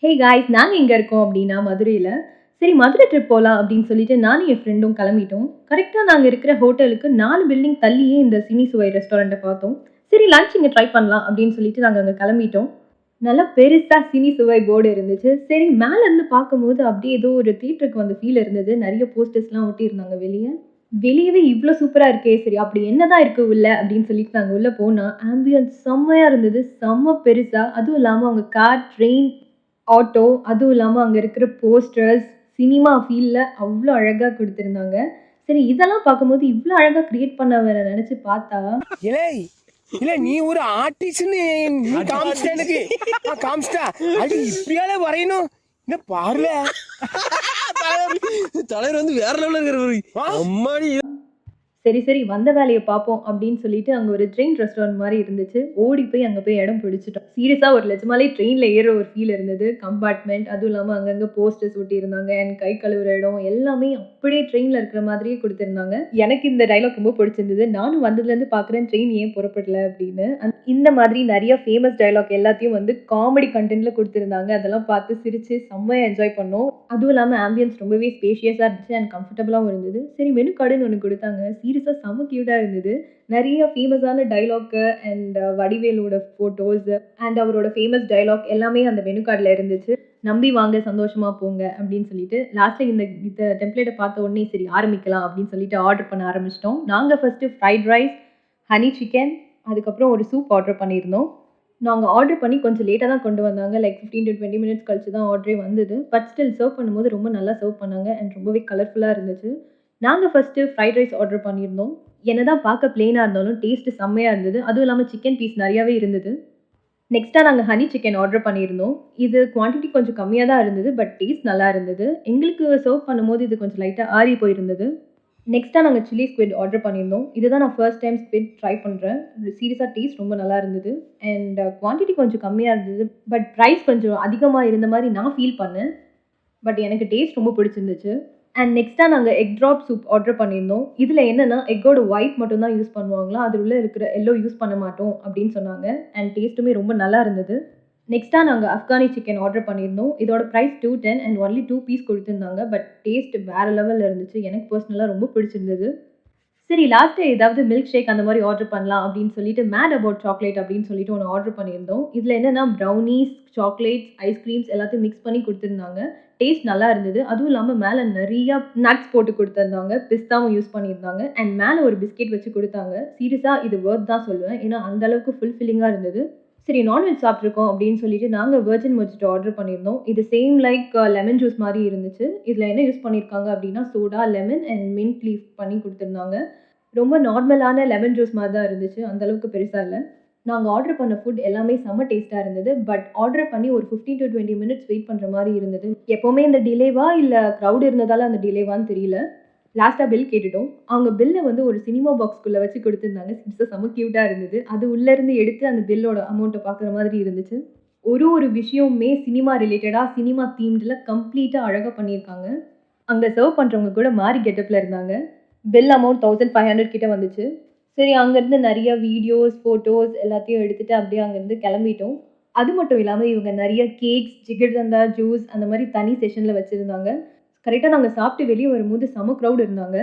Hey guys நாங்க எங்க இருக்கோம் அப்டின்னா மதுரையில. சரி மதுரை ட்ரிப் போலாம் அப்டின்னு சொல்லிட்டு நானும் என் ஃப்ரெண்டும் கிளம்பிட்டோம். கரெக்ட்டா நாங்க இருக்கிற ஹோட்டலுக்கு 4 பில்டிங் தள்ளியே இந்த சினி சுவை ரெஸ்டாரண்ட்ட பார்த்தோம். சரி லஞ்ச் இங்க ட்ரை பண்ணலாம் அப்டின்னு சொல்லிட்டு நாங்க அங்க கிளம்பிட்டோம். நல்லா பெருசா சினி சுவை போர்டு இருந்துச்சு. சரி மேல இருந்து பார்க்கும்போது அப்டியே ஏதோ ஒரு தியேட்டருக்கு வந்த ஃபீல் இருந்தது. நெறைய போஸ்டர்ஸ்லாம் ஒட்டியிருந்தாங்க வெளிய. வெளியவே இவ்ளோ சூப்பரா இருக்கே! சரி அப்படி என்னதான் இருக்கு உள்ள அப்படின்னு சொல்லிட்டு நாங்க உள்ள போனா, ஆம்பியன்ஸ் செம்மையா இருந்தது. செம்ம பெருசா. அதுவும் இல்லாம அவங்க கார், ட்ரெயின், ஆட்டோ அதுவும் இல்லாம அங்க இருக்கிற போஸ்டர்ஸ், சினிமா ஃபீல்ல அவ்ளோ அழகா குடுத்திருந்தாங்க. சரி இதெல்லாம் பார்க்கும்போது இவ்ளோ அழகா கிரியேட் பண்ணவர நெனச்சு பார்த்தா, இலேய் இல்ல நீ ஒரு ஆர்டிஸ்ட்னு நீ காமிச்சிட்ட எனக்கு காமிச்சிட்டா அது இப்படியால வரையணும் என்ன பாருல தலைவர் வந்து வேற லெவல்ல இருக்கிற அம்மாடி. சரி, சரி வந்த வேலைய பார்ப்போம் அப்படின்னு சொல்லிட்டு, அங்க ஒரு ட்ரெயின் ரெஸ்டாரண்ட் மாரி இருந்துச்சு. ஓடி போய் அங்க போய் இடம் பிடிச்சுட்டோம். சீரியஸா ஒரு நிஜமாலே ட்ரெயின்ல ஏறுற ஒரு ஃபீல் இருந்தது. கம்பார்ட்மெண்ட் அதுவும் இல்லாம அங்கங்க போஸ்டர்ஸ் ஒட்டியிருந்தாங்க. அண்ட் கை கழுவுற இடம் எல்லாமே அப்படியே ட்ரெயின்ல இருக்கிற மாதிரியே குடுத்திருந்தாங்க. எனக்கு இந்த டயலாக் ரொம்ப பிடிச்சிருந்தது. நானும் வந்ததுலேருந்து பார்க்குறேன் ட்ரெயின் ஏன் புறப்படல அப்படின்னு. இந்த மாதிரி நெறைய ஃபேமஸ் டயலாக் எல்லாத்தையும் வந்து காமெடி கன்டென்ட்ல குடுத்திருந்தாங்க. அதெல்லாம் பார்த்து சிரிச்சு செம்மையா என்ஜாய் பண்ணோம். அதுவும் இல்லாம ஆம்பியன்ஸ் ரொம்பவே ஸ்பேஷியஸா இருந்துச்சு அண்ட் கம்ஃபர்டபுளாவும் இருந்தது. சரி மெனு கார்டுன்னு ஒண்ணு குடுத்தாங்க. சீரியஸா செம்ம கியூட்டா இருந்தது. நெறைய ஃபேமஸான டயலாக்கு அண்ட் வடிவேலோட ஃபோட்டோஸ் அண்ட் அவரோட ஃபேமஸ் டயலாக் எல்லாமே அந்த மெனு கார்ட்ல இருந்துச்சு. "நம்பி வாங்க, சந்தோஷமா போங்க" அப்படின்னு சொல்லிட்டு, லாஸ்ட்ல இந்த டெம்ப்ளேட்ட பார்த்த உடனே சரி ஆரம்பிக்கலாம் அப்படின்னு சொல்லிட்டு ஆர்டர் பண்ண ஆரம்பிச்சுட்டோம். நாங்க first fried rice, honey chicken அதுக்கப்புறம் ஒரு சூப் ஆர்டர் பண்ணியிருந்தோம். நாங்க ஆர்டர் பண்ணி கொஞ்சம் லேட்டா தான் கொண்டு வந்தாங்க. லைக் 15 to 20 மினிட்ஸ் கழிச்சு தான் ஆர்டரே வந்தது. பட் ஸ்டில் சர்வ் பண்ணும்போது ரொம்ப நல்லா சர்வ் பண்ணாங்க அண்ட் ரொம்பவே கலர்ஃபுல்லா இருந்துச்சு. நாங்க ஃபர்ஸ்ட்டு ஃப்ரைட் ரைஸ் ஆர்டர் பண்ணியிருந்தோம். என்னதான் பார்க்க பிளெயினா இருந்தாலும் டேஸ்ட் செம்மையா இருந்தது. அதுவும் இல்லாம சிக்கன் பீஸ் நெறையாவே இருந்தது. நெக்ஸ்ட்டா நாங்க ஹனி சிக்கன் ஆர்டர் பண்ணியிருந்தோம். இது குவான்டிட்டி கொஞ்சம் கம்மியா தான் இருந்தது. பட் டேஸ்ட் நல்லா இருந்தது. எங்களுக்கு சர்வ் பண்ணும்போது இது கொஞ்சம் லைட்டா ஆறி போயிருந்தது. நெக்ஸ்ட்டா நாங்க சில்லி ஸ்குவிட் ஆர்டர் பண்ணியிருந்தோம். இதுதான் நான் ஃபர்ஸ்ட் டைம் ஸ்குவிட் ட்ரை பண்றேன். சீரியஸா டேஸ்ட் ரொம்ப நல்லா இருந்தது. அண்ட் குவான்டிட்டி கொஞ்சம் கம்மியா இருந்தது. பட் பிரைஸ் கொஞ்சம் அதிகமா இருந்த மாரி நான் ஃபீல் பண்ணேன். பட் எனக்கு டேஸ்ட் ரொம்ப பிடிச்சிருந்துச்சு. அண்ட் நெக்ஸ்ட்டா நாங்க எக் ட்ராப் சூப் ஆர்டர் பண்ணியிருந்தோம். இதுல என்னன்னா, எக்கோட ஒயிட் மட்டும் தான் யூஸ் பண்ணுவாங்களாம். அது உள்ள இருக்கிற எல்லோ யூஸ் பண்ண மாட்டோம் அப்படின்னு சொன்னாங்க. அண்ட் டேஸ்ட்டுமே ரொம்ப நல்லா இருந்தது. நெக்ஸ்ட்டா நாங்க அஃப்கானி சிக்கன் ஆர்டர் பண்ணியிருந்தோம். இதோட பிரைஸ் 210 அண்ட் ஒன்லி 2 பீஸ் குடுத்திருந்தாங்க. பட் டேஸ்ட் வேற லெவல்ல இருந்துச்சு. எனக்கு பெர்சனலா ரொம்ப பிடிச்சிருந்தது. சரி லாஸ்ட்டா ஏதாவது மில்க் ஷேக் அந்த மாரி ஆர்டர் பண்ணலாம் அப்படின்னு சொல்லிட்டு, மேட் அபவுட் சாக்லேட் அப்படின்னு சொல்லிட்டு ஒண்ணு ஆர்டர் பண்ணியிருந்தோம். இதுல என்னன்னா ப்ரௌனீஸ், சாக்லேட்ஸ், ஐஸ்கிரீம்ஸ் எல்லாத்தையும் மிக்ஸ் பண்ணி குடுத்திருந்தாங்க. டேஸ்ட் நல்லா இருந்தது. அதுவும் இல்லாம மேல நெறைய நட்ஸ் போட்டு குடுத்திருந்தாங்க. பிஸ்தாவும் யூஸ் பண்ணியிருந்தாங்க. அண்ட் மேல ஒரு பிஸ்கட் வச்சு குடுத்தாங்க. சீரியஸா இது வொர்த் தான் சொல்லுவேன். ஏன்னா அந்த அளவுக்கு ஃபுல்ஃபில்லிங்கா இருந்தது. சரி நான்வெஜ் சாப்பிட்டுருக்கோம் அப்படின்னு சொல்லிட்டு நாங்க வெர்ஜின் மொஜிட்டோ ஆர்டர் பண்ணியிருந்தோம். இது சேம் லைக் லெமன் ஜூஸ் மாரி இருந்துச்சு. இதுல என்ன யூஸ் பண்ணியிருக்காங்க அப்படின்னா, soda, lemon and mint leaf பண்ணி குடுத்திருந்தாங்க. ரொம்ப நார்மலான லெமன் ஜூஸ் மாரி தான் இருந்துச்சு. அந்த அளவுக்கு பெருசா இல்ல. நாங்க ஆர்டர் பண்ண ஃபுட் எல்லாமே செம்ம டேஸ்ட்டா இருந்தது. பட் ஆர்டர் பண்ணி ஒரு 15 to 20 மினிட்ஸ் வெயிட் பண்ற மாரி இருந்தது. எப்பவுமே இந்த டிலேவா இல்ல கிரவுட் இருந்ததால அந்த டிலேவான்னு தெரியல. லாஸ்ட்டா பில் கேட்டுட்டோம். அவங்க பில்ல வந்து ஒரு சினிமா பாக்ஸ்க்குள்ள வச்சு குடுத்திருந்தாங்க. செம்ம கியூட்டா இருந்தது. அது உள்ள இருந்து எடுத்து அந்த பில்லோட அமௌண்ட்ட பார்க்குற மாதிரி இருந்துச்சு. ஒரு விஷயமுமே சினிமா ரிலேட்டடா, சினிமா தீம்டுல கம்ப்ளீட்டா அழகா பண்ணியிருக்காங்க. அங்க சர்வ் பண்றவங்க கூட மாரி கெட்டப்ல இருந்தாங்க. பில் அமௌண்ட் 1500 கிட்ட வந்துச்சு. சரி அங்கருந்து நெறைய வீடியோஸ், ஃபோட்டோஸ் எல்லாத்தையும் எடுத்துட்டு அப்படியே அங்கருந்து கெளம்பிட்டோம். அது மட்டும் இல்லாம இவங்க நெறைய கேக்ஸ், ஜிகர்தண்டா, ஜூஸ் அந்த மாரி தனி செஷன்ல வச்சிருந்தாங்க. கரெக்ட்டா நாங்க சாப்பிட்டு வெளிய வரும்போது செம்ம க்ரவுட் இருந்தாங்க.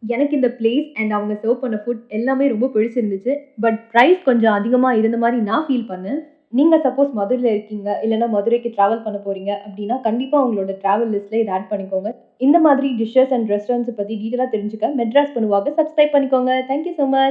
எனக்கு இந்த பிளேஸ் அண்ட் அவங்க சர்வ் பண்ண ஃபுட் எல்லாமே ரொம்ப பிடிச்சிருந்துச்சு. பட் பிரைஸ் கொஞ்சம் அதிகமா இருந்த மாரி நான் ஃபீல் பண்ணேன். நீங்க சப்போஸ் மதுரையில இருக்கீங்க, இல்லன்னா மதுரைக்கு டிராவல் பண்ண போறீங்க அப்டின்னா, கண்டிப்பா உங்களோட டிராவல் லிஸ்ட்ல இத ஆட் பண்ணிக்கோங்க. இந்த மாதிரி டிஷ்ஷஸ் அண்ட் ரெஸ்டாரண்ட்ஸ் பத்தி டீட்டெயிலா தெரிஞ்சுக்க மெட்ராஸ் பண்ணுவாக சப்ஸ்கிரைப் பண்ணிக்கோங்க. Thank you so much.